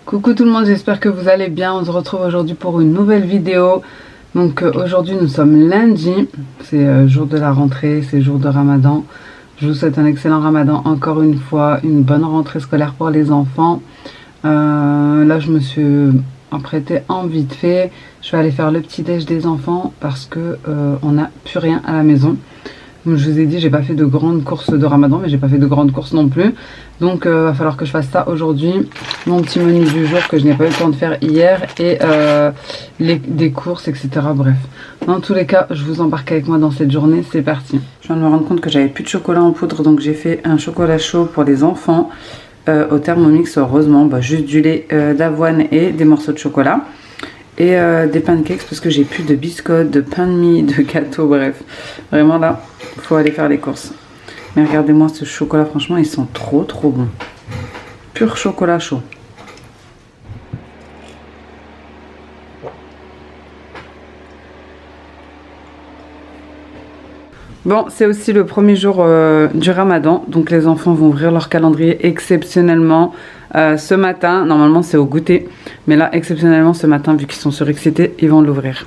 Coucou tout le monde, j'espère que vous allez bien. On se retrouve aujourd'hui pour une nouvelle vidéo. Donc aujourd'hui nous sommes lundi, c'est jour de la rentrée, c'est jour de Ramadan. Je vous souhaite un excellent Ramadan encore une fois, une bonne rentrée scolaire pour les enfants. Là je me suis apprêtée en vite fait. Je vais aller faire le petit déj des enfants parce que on n'a plus rien à la maison. Comme je vous ai dit, j'ai pas fait de grandes courses de Ramadan, mais j'ai pas fait de grandes courses non plus. Donc va falloir que je fasse ça aujourd'hui. Mon petit menu du jour que je n'ai pas eu le temps de faire hier et des courses, etc. Bref, dans tous les cas, je vous embarque avec moi dans cette journée. C'est parti. Je viens de me rendre compte que j'avais plus de chocolat en poudre, donc j'ai fait un chocolat chaud pour les enfants au Thermomix. Heureusement, juste du lait d'avoine et des morceaux de chocolat. Et des pancakes parce que j'ai plus de biscottes, de pain de mie, de gâteaux, bref. Vraiment là, il faut aller faire les courses. Mais regardez-moi ce chocolat, franchement, ils sont trop bons. Pur chocolat chaud. Bon, c'est aussi le premier jour du Ramadan, donc les enfants vont ouvrir leur calendrier exceptionnellement ce matin. Normalement, c'est au goûter, mais là, exceptionnellement, ce matin, vu qu'ils sont surexcités, ils vont l'ouvrir.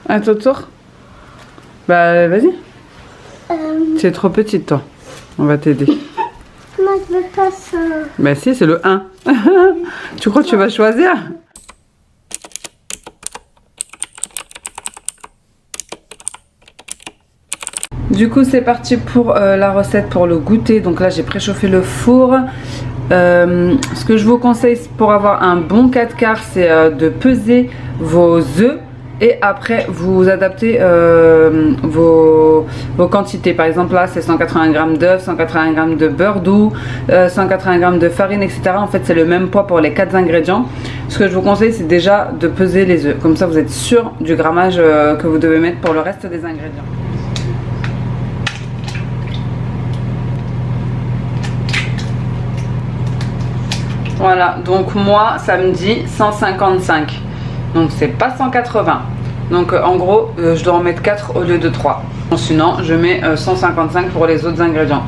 À ton tour. Bah, vas-y. Tu es trop petite, toi. On va t'aider. Moi, je veux pas ça. Bah si, c'est le 1. Tu crois que tu vas choisir? Du coup, c'est parti pour la recette pour le goûter. Donc là, j'ai préchauffé le four. Ce que je vous conseille pour avoir un bon 4/4, c'est de peser vos œufs. Et après, vous adaptez vos quantités. Par exemple, là, c'est 180 g d'œufs, 180 g de beurre doux, 180 g de farine, etc. En fait, c'est le même poids pour les 4 ingrédients. Ce que je vous conseille, c'est déjà de peser les œufs. Comme ça, vous êtes sûr du grammage que vous devez mettre pour le reste des ingrédients. Voilà, donc moi, ça me dit 155. Donc c'est pas 180. Donc en gros, je dois en mettre 4 au lieu de 3. Sinon, je mets 155 pour les autres ingrédients.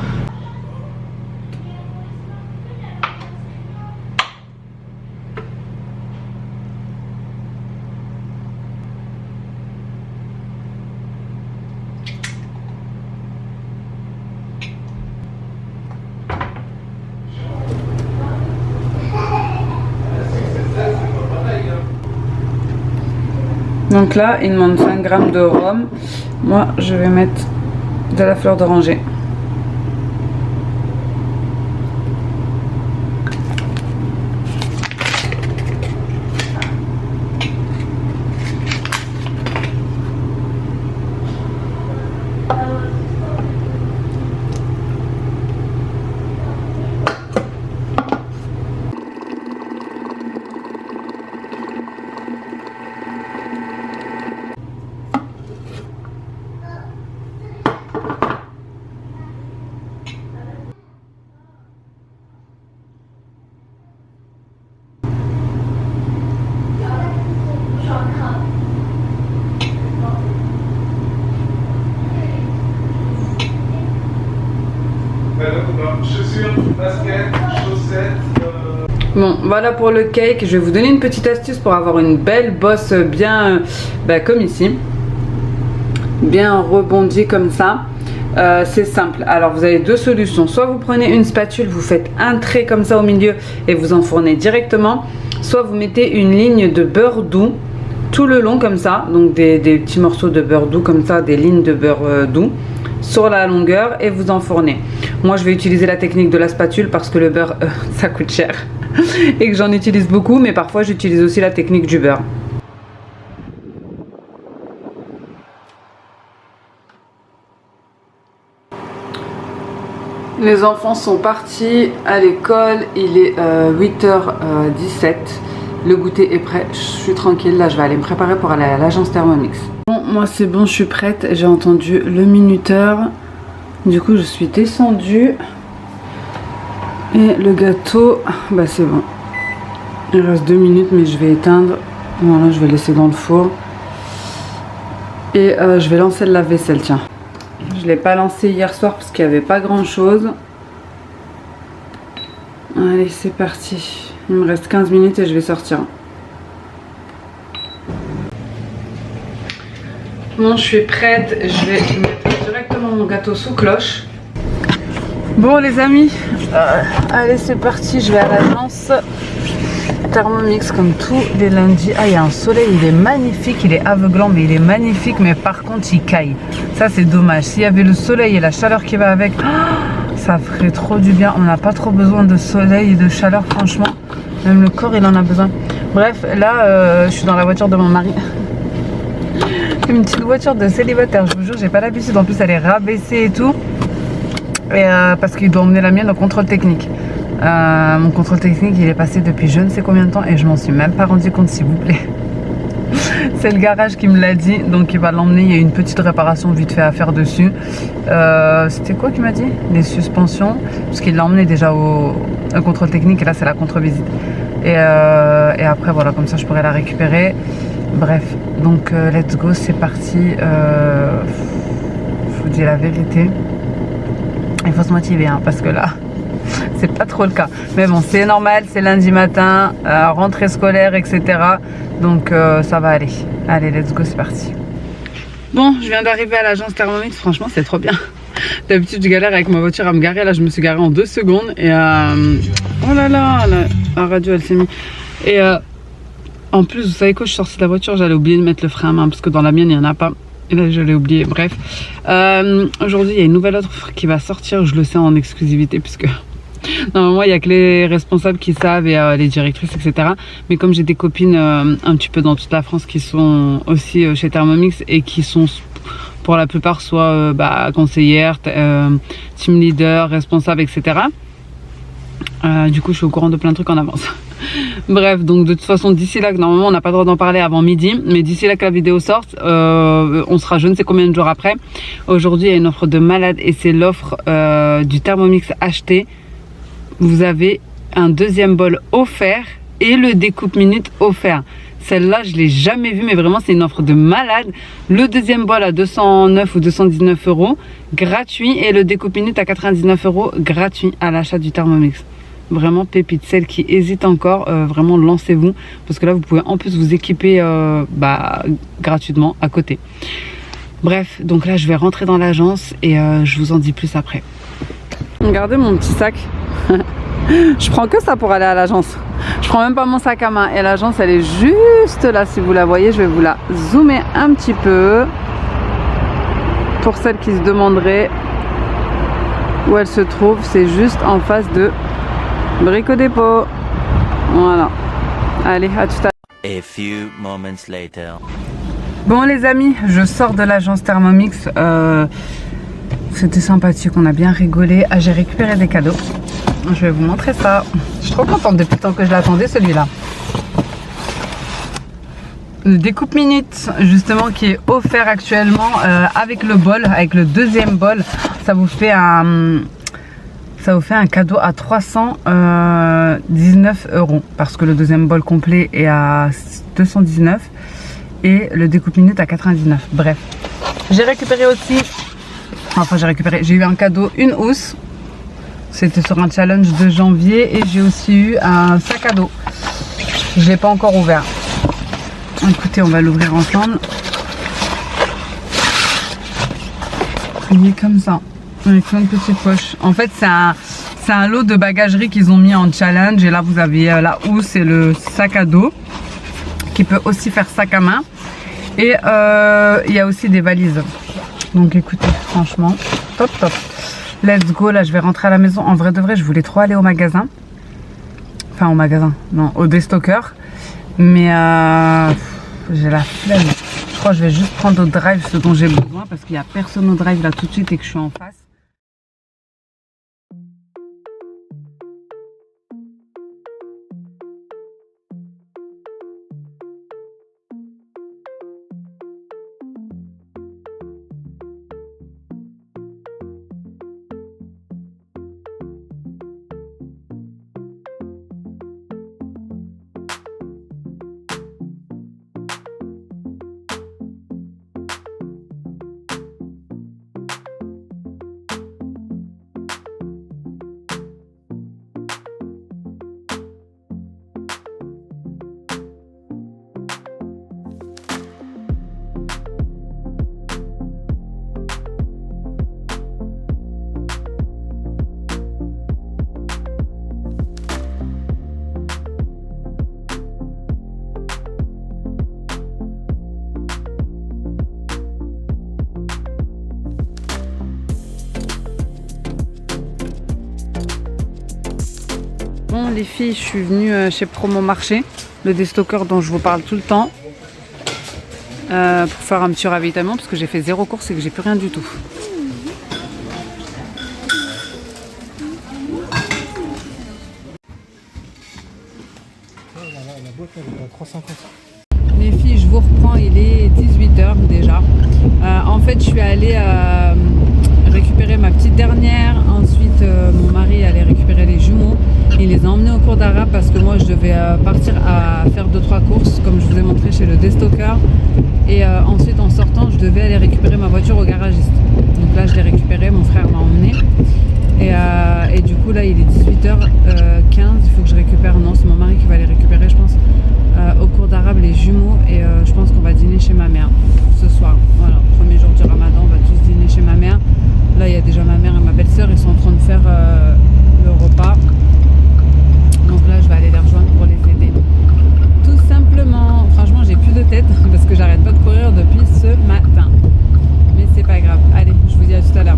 Donc là, il me manque 5 g de rhum. Moi, je vais mettre de la fleur d'oranger. Chaussures, baskets, chaussettes. Bon, voilà pour le cake. Je vais vous donner une petite astuce pour avoir une belle bosse bien comme ici. Bien rebondie comme ça. c'est simple. Alors vous avez deux solutions. Soit vous prenez une spatule, vous faites un trait comme ça au milieu et vous enfournez directement. Soit vous mettez une ligne de beurre doux tout le long comme ça. Donc des petits morceaux de beurre doux comme ça, des lignes de beurre doux sur la longueur et vous enfournez. Moi je vais utiliser la technique de la spatule parce que le beurre ça coûte cher et que j'en utilise beaucoup, mais parfois j'utilise aussi la technique du beurre. Les enfants sont partis à l'école, il est 8h17, le goûter est prêt, je suis tranquille, là je vais aller me préparer pour aller à l'agence Thermomix. Bon, moi c'est bon, je suis prête, j'ai entendu le minuteur, du coup je suis descendue et le gâteau, bah c'est bon, il reste 2 minutes mais je vais éteindre, voilà je vais laisser dans le four et je vais lancer le lave-vaisselle, tiens. Je ne l'ai pas lancé hier soir parce qu'il n'y avait pas grand chose. Allez, c'est parti. Il me reste 15 minutes et je vais sortir. Bon, je suis prête. Je vais mettre directement mon gâteau sous cloche. Bon, les amis, allez, c'est parti. Je vais à l'agence Thermomix comme tous les lundis. Ah, il y a un soleil, il est magnifique, il est aveuglant, mais il est magnifique, mais par contre il caille. Ça c'est dommage. S'il y avait le soleil et la chaleur qui va avec, ça ferait trop du bien. On n'a pas trop besoin de soleil et de chaleur, franchement. Même le corps il en a besoin. Bref, là je suis dans la voiture de mon mari. Une petite voiture de célibataire, je vous jure, j'ai pas l'habitude. En plus elle est rabaissée et tout. Et parce qu'il doit emmener la mienne au contrôle technique. Mon contrôle technique il est passé depuis je ne sais combien de temps et je m'en suis même pas rendu compte, s'il vous plaît. C'est le garage qui me l'a dit, donc il va l'emmener. Il y a une petite réparation vite fait à faire dessus. C'était quoi qu'il m'a dit? Les suspensions, parce qu'il l'a emmené déjà au contrôle technique et là c'est la contre-visite. Et après voilà, comme ça je pourrais la récupérer. Bref, donc let's go, c'est parti. Je vous dis la vérité, il faut se motiver hein, parce que là c'est pas trop le cas, mais bon c'est normal, c'est lundi matin, rentrée scolaire etc, donc ça va aller. Allez, let's go, c'est parti. Bon, je viens d'arriver à l'agence Thermomix, franchement c'est trop bien. D'habitude je galère avec ma voiture à me garer, là je me suis garée en 2 secondes et oh là là, la radio elle s'est mise et en plus vous savez quoi, je suis sortie de la voiture, j'allais oublier de mettre le frein à main parce que dans la mienne il n'y en a pas. Et là je l'ai oublié, bref. Aujourd'hui il y a une nouvelle offre qui va sortir, je le sais en exclusivité puisque normalement il n'y a que les responsables qui savent et les directrices etc. Mais comme j'ai des copines un petit peu dans toute la France qui sont aussi chez Thermomix et qui sont pour la plupart soit conseillères, team leader, responsables etc. Du coup je suis au courant de plein de trucs en avance. Bref, donc de toute façon d'ici là, normalement on n'a pas le droit d'en parler avant midi, mais d'ici là que la vidéo sorte, on sera je ne sais combien de jours après. Aujourd'hui il y a une offre de malade et c'est l'offre du Thermomix acheté. Vous avez un deuxième bol offert et le découpe minute offert. Celle-là je l'ai jamais vue, mais vraiment c'est une offre de malade. Le deuxième bol à 209 ou 219 € gratuit et le découpe minute à 99 € gratuit à l'achat du Thermomix. Vraiment pépite. Celles qui hésitent encore, vraiment lancez-vous parce que là vous pouvez en plus vous équiper gratuitement à côté. Bref, donc là je vais rentrer dans l'agence et je vous en dis plus après. Regardez mon petit sac. Je prends que ça pour aller à l'agence. Je prends même pas mon sac à main et l'agence elle est juste là, si vous la voyez. Je vais vous la zoomer un petit peu pour celles qui se demanderaient où elle se trouve. C'est juste en face de Brico Dépôt. Voilà. Allez, à tout à l'heure. A few moments later. Bon les amis, je sors de l'agence Thermomix. C'était sympathique, on a bien rigolé. J'ai récupéré des cadeaux. Je vais vous montrer ça. Je suis trop contente depuis le temps que je l'attendais celui-là. Le découpe minute justement qui est offert actuellement avec le bol, avec le deuxième bol. Ça vous fait un cadeau à 319 € parce que le deuxième bol complet est à 219 et le découpe minute à 99. Bref, j'ai récupéré aussi, j'ai eu un cadeau, une housse. C'était sur un challenge de janvier et j'ai aussi eu un sac à dos. Je l'ai pas encore ouvert. Écoutez, on va l'ouvrir ensemble. Il est comme ça. Avec plein de petites poches. En fait, c'est un lot de bagagerie qu'ils ont mis en challenge. Et là, vous avez la housse et le sac à dos qui peut aussi faire sac à main. Et il y a aussi des valises. Donc écoutez, franchement, top top. Let's go, là je vais rentrer à la maison. En vrai de vrai, je voulais trop aller au magasin. Enfin au magasin, non, au déstocker. Mais j'ai la flemme. Je crois que je vais juste prendre au drive ce dont j'ai besoin parce qu'il n'y a personne au drive là tout de suite et que je suis en face. Bon les filles, je suis venue chez Promo Marché, le déstocker dont je vous parle tout le temps, pour faire un petit ravitaillement parce que j'ai fait 0 course et que j'ai plus rien du tout. Les filles, je vous reprends, il est 18 h déjà. En fait, je suis allée récupérer ma petite dernière. Ensuite, mon mari allait récupérer les jumeaux. Il les a emmenés au cours d'arabe parce que moi, je devais partir à faire 2-3 courses, comme je vous ai montré chez le déstocker. Et ensuite, en sortant, je devais aller récupérer ma voiture au garagiste. Donc là, je l'ai récupérée, mon frère m'a emmené. Et du coup, là, il est 18 h 15. Il faut que je récupère. Non, c'est mon mari qui va les récupérer, je pense. Au cours d'arabe les jumeaux et je pense qu'on va dîner chez ma mère ce soir. Voilà, premier jour du ramadan, on va tous dîner chez ma mère. Là il y a déjà ma mère et ma belle-sœur, ils sont en train de faire le repas. Donc là je vais aller les rejoindre pour les aider. Tout simplement, franchement j'ai plus de tête parce que j'arrête pas de courir depuis ce matin. Mais c'est pas grave, allez je vous dis à tout à l'heure.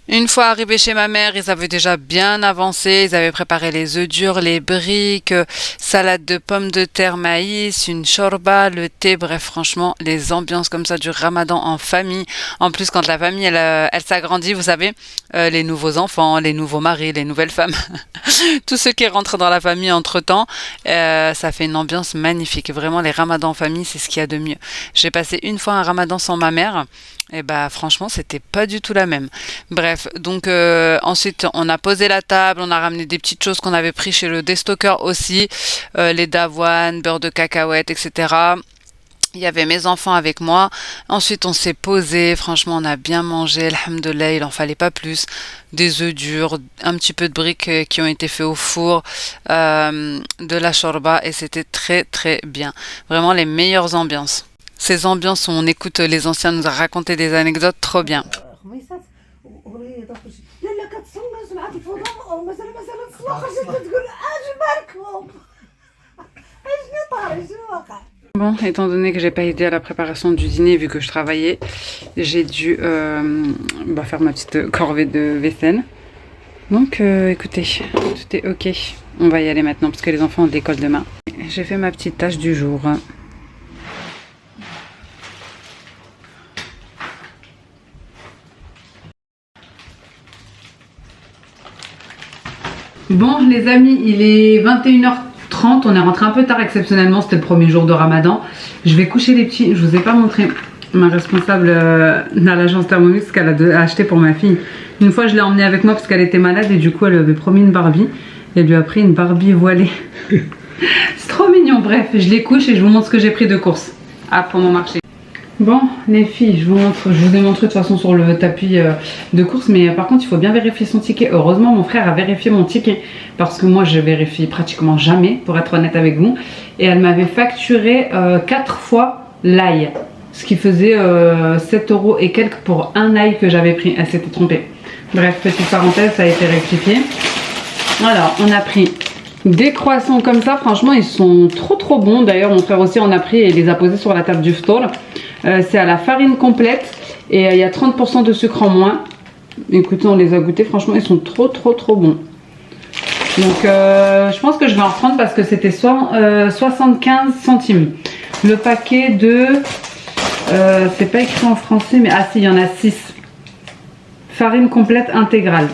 Une fois arrivés chez ma mère, ils avaient déjà bien avancé, ils avaient préparé les œufs durs, les briques, salade de pommes de terre, maïs, une shorba, le thé, bref franchement les ambiances comme ça du ramadan en famille. En plus quand la famille elle s'agrandit, vous savez, les nouveaux enfants, les nouveaux maris, les nouvelles femmes, tous ceux qui rentrent dans la famille entre temps, ça fait une ambiance magnifique. Vraiment les ramadans en famille c'est ce qu'il y a de mieux. J'ai passé une fois un ramadan sans ma mère. Et bah franchement c'était pas du tout la même. Bref, donc ensuite on a posé la table, on a ramené des petites choses qu'on avait pris chez le déstocker aussi, lait d'avoine, beurre de cacahuète, etc. Il y avait mes enfants avec moi. Ensuite on s'est posé, franchement on a bien mangé, alhamdoulilah, il en fallait pas plus. Des œufs durs, un petit peu de briques qui ont été faits au four, de la shorba et c'était très très bien. Vraiment les meilleures ambiances. Ces ambiances où on écoute les anciens nous raconter des anecdotes trop bien. Bon, étant donné que j'ai pas aidé à la préparation du dîner vu que je travaillais, j'ai dû faire ma petite corvée de vaisselle. Donc écoutez, tout est ok. On va y aller maintenant parce que les enfants ont de l'école demain. J'ai fait ma petite tâche du jour. Bon les amis, il est 21h30, on est rentré un peu tard exceptionnellement, c'était le premier jour de Ramadan. Je vais coucher les petits, je vous ai pas montré ma responsable dans l'agence Thermomix qu'elle a acheté pour ma fille. Une fois je l'ai emmenée avec moi parce qu'elle était malade et du coup elle avait promis une Barbie. Elle lui a pris une Barbie voilée. C'est trop mignon, bref, je les couche et je vous montre ce que j'ai pris de course pour mon marché. Bon les filles, je vous ai montré de toute façon sur le tapis de course, mais par contre il faut bien vérifier son ticket. Heureusement mon frère a vérifié mon ticket parce que moi je vérifie pratiquement jamais pour être honnête avec vous. Et elle m'avait facturé 4 fois l'ail ce qui faisait 7 € et quelques pour un ail que j'avais pris. Elle s'était trompée. Bref, petite parenthèse, ça a été rectifié. Alors, on a pris des croissants comme ça. Franchement, ils sont trop bons. D'ailleurs, mon frère aussi en a pris et les a posés sur la table du store. C'est à la farine complète et il y a 30% de sucre en moins. Écoutez, on les a goûtés. Franchement, ils sont trop bons. Donc, je pense que je vais en reprendre parce que c'était 75 centimes. Le paquet de... c'est pas écrit en français, mais ah si, il y en a 6. Farine complète intégrale.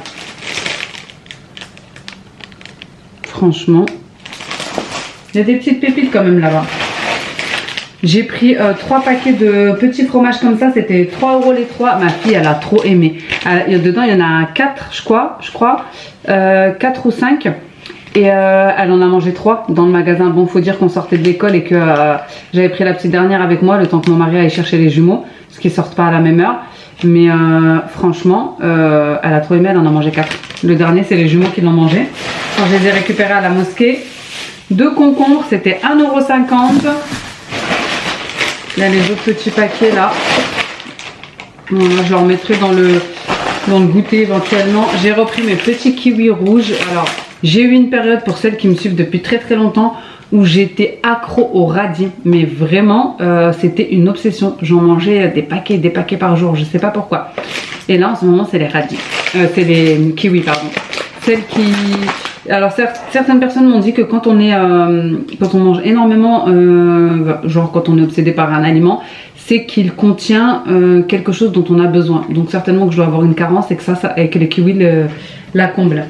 Franchement, il y a des petites pépites quand même là-bas. J'ai pris 3 paquets de petits fromages comme ça. C'était 3 € les 3. Ma fille, elle a trop aimé. Dedans, il y en a 4, je crois. 4 ou 5. Et elle en a mangé 3 dans le magasin. Bon, faut dire qu'on sortait de l'école et que j'avais pris la petite dernière avec moi le temps que mon mari aille chercher les jumeaux, parce qu'ils sortent pas à la même heure. Mais franchement, elle a trop aimé, elle en a mangé 4. Le dernier, c'est les jumeaux qui l'ont mangé. Quand je les ai récupérés à la mosquée. 2 concombres, c'était 1,50 €. Il y a les autres petits paquets là. Voilà, je leur mettrai dans le goûter éventuellement. J'ai repris mes petits kiwis rouges. Alors, j'ai eu une période, pour celles qui me suivent depuis très longtemps, où j'étais accro au radis. Mais vraiment, c'était une obsession. J'en mangeais des paquets par jour. Je sais pas pourquoi. Et là, en ce moment, c'est les radis. C'est les kiwis, pardon. Celles qui... Alors certaines personnes m'ont dit que quand on mange énormément, genre quand on est obsédé par un aliment, c'est qu'il contient quelque chose dont on a besoin. Donc certainement que je dois avoir une carence et que les kiwis la comblent.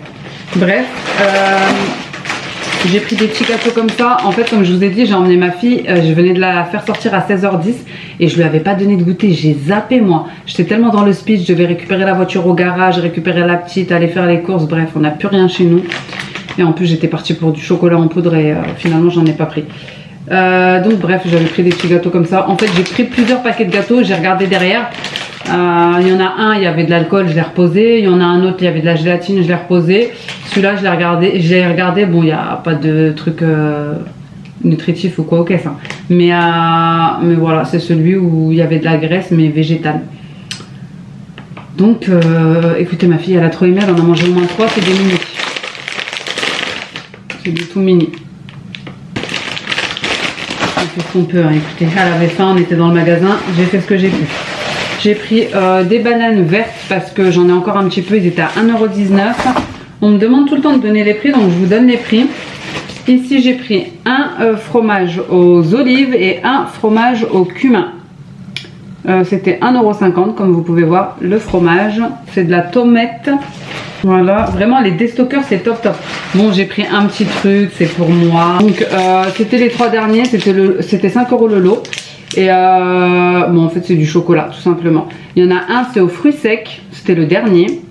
Bref, j'ai pris des petits gâteaux comme ça. En fait, comme je vous ai dit, j'ai emmené ma fille. Je venais de la faire sortir à 16h10 et je lui avais pas donné de goûter. J'ai zappé moi. J'étais tellement dans le speed. Je devais récupérer la voiture au garage, récupérer la petite, aller faire les courses. Bref, on n'a plus rien chez nous. Et en plus, j'étais partie pour du chocolat en poudre et finalement, j'en ai pas pris. Donc bref, j'avais pris des petits gâteaux comme ça. En fait, j'ai pris plusieurs paquets de gâteaux. J'ai regardé derrière. Il y en a un, il y avait de l'alcool, je l'ai reposé. Il y en a un autre, il y avait de la gélatine, je l'ai reposé. Celui-là, je l'ai regardé. Bon, il n'y a pas de truc nutritif ou quoi au caisse. Hein. Mais voilà, c'est celui où il y avait de la graisse, mais végétale. Donc, écoutez, ma fille, elle a trop aimé. Elle en a mangé au moins 3. C'est des mini. C'est du tout mini. On fait ce qu'on peut. Hein. Écoutez, elle avait faim, on était dans le magasin. J'ai fait ce que j'ai pu. J'ai pris des bananes vertes parce que j'en ai encore un petit peu. Ils étaient à 1,19 €. On me demande tout le temps de donner les prix, donc je vous donne les prix. Ici, j'ai pris un fromage aux olives et un fromage au cumin. C'était 1,50 € comme vous pouvez voir. Le fromage, c'est de la tomate. Voilà, vraiment les déstockers, c'est top. Bon, j'ai pris un petit truc, c'est pour moi. Donc, c'était les 3 derniers, c'était 5 € le lot. Et bon, en fait, c'est du chocolat, tout simplement. Il y en a un, c'est aux fruits secs, c'était le dernier,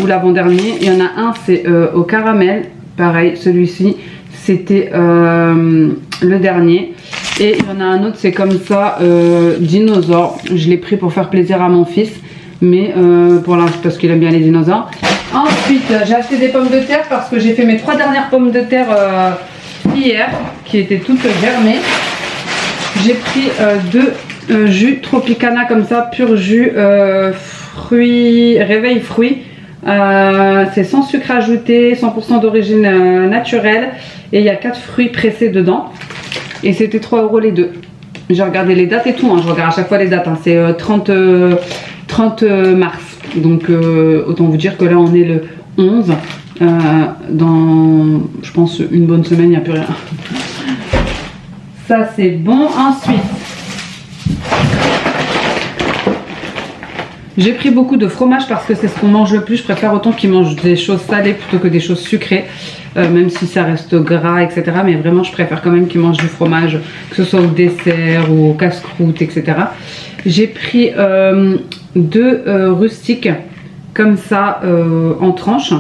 ou l'avant-dernier. Il y en a un, c'est au caramel, pareil, celui-ci, c'était le dernier. Et il y en a un autre, c'est comme ça, dinosaure. Je l'ai pris pour faire plaisir à mon fils, mais pour l'instant, parce qu'il aime bien les dinosaures. Ensuite, j'ai acheté des pommes de terre parce que j'ai fait mes 3 dernières pommes de terre hier, qui étaient toutes germées. J'ai pris 2 jus Tropicana comme ça, pur jus fruits, réveil fruits. C'est sans sucre ajouté, 100% d'origine naturelle. Et il y a 4 fruits pressés dedans. Et c'était 3 € les 2. J'ai regardé les dates et tout, hein. Je regarde à chaque fois les dates. Hein. C'est 30 mars. Donc autant vous dire que là on est le 11. Dans, je pense, une bonne semaine, il n'y a plus rien. Ça c'est bon. Ensuite, j'ai pris beaucoup de fromage parce que c'est ce qu'on mange le plus. Je préfère autant qu'ils mangent des choses salées plutôt que des choses sucrées, même si ça reste gras, etc. Mais vraiment, je préfère quand même qu'ils mangent du fromage, que ce soit au dessert ou au casse-croûte, etc. J'ai pris 2 rustiques comme ça en tranches.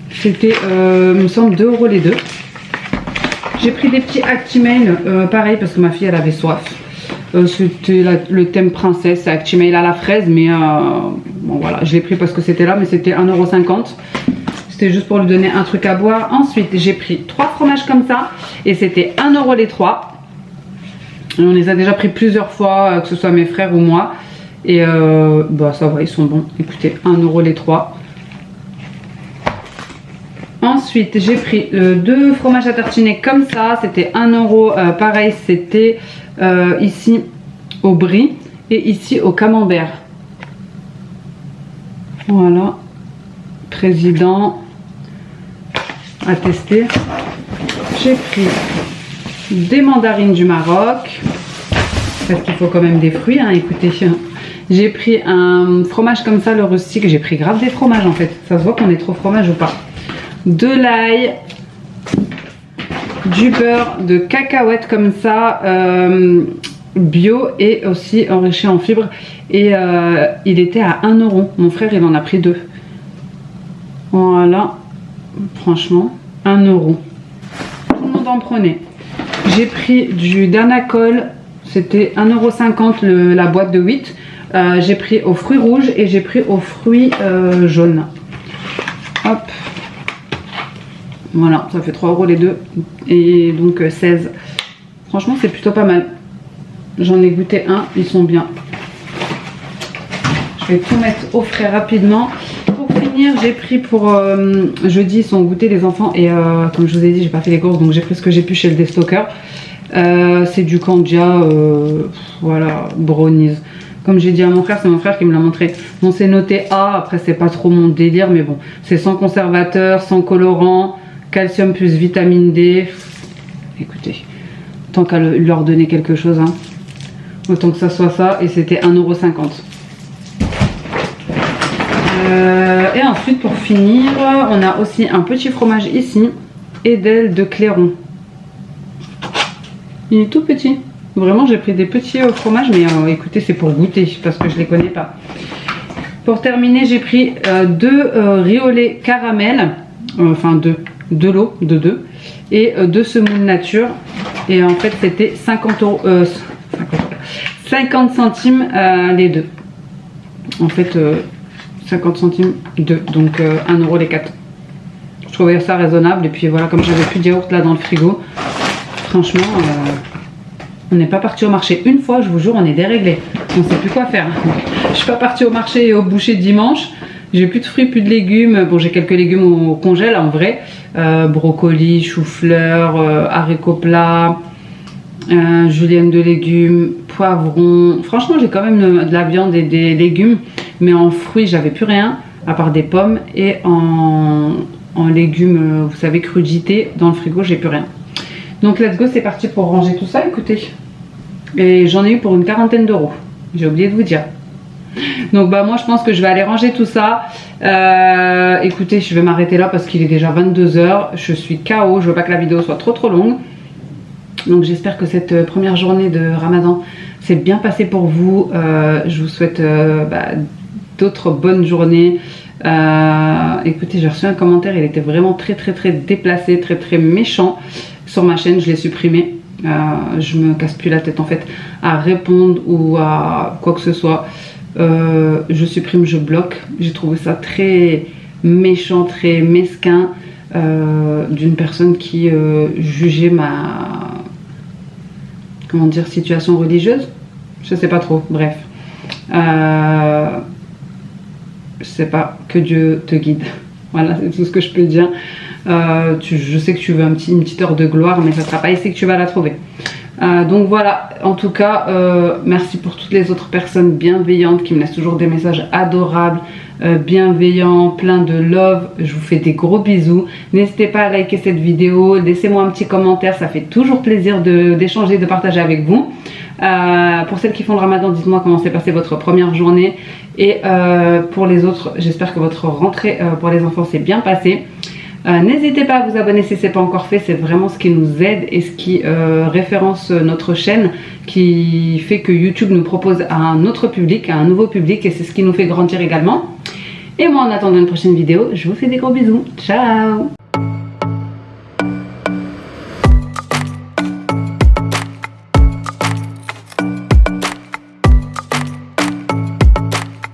C'était, il me semble, 2 € les 2. J'ai pris des petits Actimel, pareil, parce que ma fille, elle avait soif. C'était le thème princesse, Actimel à la fraise, mais bon voilà, je l'ai pris parce que c'était là, mais c'était 1,50 €. C'était juste pour lui donner un truc à boire. Ensuite, j'ai pris 3 fromages comme ça, et c'était 1 € les 3. Et on les a déjà pris plusieurs fois, que ce soit mes frères ou moi. Et bah ça va, ils sont bons. Écoutez, 1 € les 3. Ensuite, j'ai pris 2 fromages à tartiner comme ça. C'était 1 €. Pareil, c'était ici au brie et ici au camembert. Voilà. Président à tester. J'ai pris des mandarines du Maroc. Parce qu'il faut quand même des fruits, hein, écoutez. J'ai pris un fromage comme ça, le rustique. J'ai pris grave des fromages en fait. Ça se voit qu'on est trop fromage ou pas. De l'ail, du beurre de cacahuètes comme ça, bio et aussi enrichi en fibres. Et il était à 1 €. Mon frère il en a pris 2. Voilà, franchement, 1 €. Tout le monde en prenait. J'ai pris du Danacol, c'était 1,50 € la boîte de 8. J'ai pris aux fruits rouges et j'ai pris aux fruits jaunes. Hop. Voilà, ça fait 3 € les deux. Et donc 16. Franchement, c'est plutôt pas mal. J'en ai goûté un, ils sont bien. Je vais tout mettre au frais rapidement. Pour finir, j'ai pris pour jeudi, ils sont goûtés les enfants. Et comme je vous ai dit, j'ai pas fait les courses, donc j'ai pris ce que j'ai pu chez le déstocker. C'est du Candia, voilà, brownies. Comme j'ai dit à mon frère, c'est mon frère qui me l'a montré. Bon, c'est noté A, après c'est pas trop mon délire, mais bon, c'est sans conservateur, sans colorant, calcium plus vitamine D. Écoutez, tant qu'à leur donner quelque chose, hein. Autant que ça soit ça, et c'était 1,50 €. Et ensuite, pour finir, on a aussi un petit fromage ici, Edel de Clairon. Il est tout petit. Vraiment, j'ai pris des petits fromages, mais écoutez, c'est pour goûter, parce que je les connais pas. Pour terminer, j'ai pris 2 riolet caramel, enfin 2 lots de 2, et 2 semoule nature. Et en fait, c'était 50 centimes les deux. En fait, 50 centimes 2, donc 1 € les 4. Je trouvais ça raisonnable. Et puis voilà, comme j'avais plus de yaourt là dans le frigo, franchement, on n'est pas parti au marché. Une fois, je vous jure, on est déréglé. On ne sait plus quoi faire. Je suis pas partie au marché et au boucher dimanche. J'ai plus de fruits, plus de légumes. Bon, j'ai quelques légumes au congèle en vrai. Brocoli, chou-fleur, haricots plats, julienne de légumes, poivrons. Franchement, j'ai quand même de la viande et des légumes. Mais en fruits, j'avais plus rien, à part des pommes. Et en légumes, vous savez, crudités, dans le frigo, j'ai plus rien. Donc, let's go, c'est parti pour ranger tout ça, écoutez. Et j'en ai eu pour une 40aine d'euros. J'ai oublié de vous dire. Donc, bah, moi, je pense que je vais aller ranger tout ça. Écoutez, je vais m'arrêter là parce qu'il est déjà 22 h. Je suis KO. Je veux pas que la vidéo soit trop longue. Donc, j'espère que cette première journée de Ramadan s'est bien passée pour vous. Je vous souhaite d'autres bonnes journées. Écoutez, j'ai reçu un commentaire. Il était vraiment très déplacé, très méchant sur ma chaîne. Je l'ai supprimé. Je me casse plus la tête en fait à répondre ou à quoi que ce soit. Je supprime, je bloque. J'ai trouvé ça très méchant, très mesquin d'une personne qui jugeait ma situation religieuse. Je sais pas trop, bref. Je sais pas, que Dieu te guide. Voilà, c'est tout ce que je peux dire. Je sais que tu veux une petite heure de gloire, mais ça sera pas ici que tu vas la trouver. Donc voilà, en tout cas, merci pour toutes les autres personnes bienveillantes qui me laissent toujours des messages adorables, bienveillants, plein de love. Je vous fais des gros bisous. N'hésitez pas à liker cette vidéo, laissez-moi un petit commentaire, ça fait toujours plaisir d'échanger, de partager avec vous. Pour celles qui font le ramadan, dites-moi comment s'est passée votre première journée. Et pour les autres, j'espère que votre rentrée pour les enfants s'est bien passée. N'hésitez pas à vous abonner si ce n'est pas encore fait, c'est vraiment ce qui nous aide et ce qui référence notre chaîne, qui fait que YouTube nous propose à un autre public, à un nouveau public, et c'est ce qui nous fait grandir également. Et moi, en attendant une prochaine vidéo, je vous fais des gros bisous. Ciao!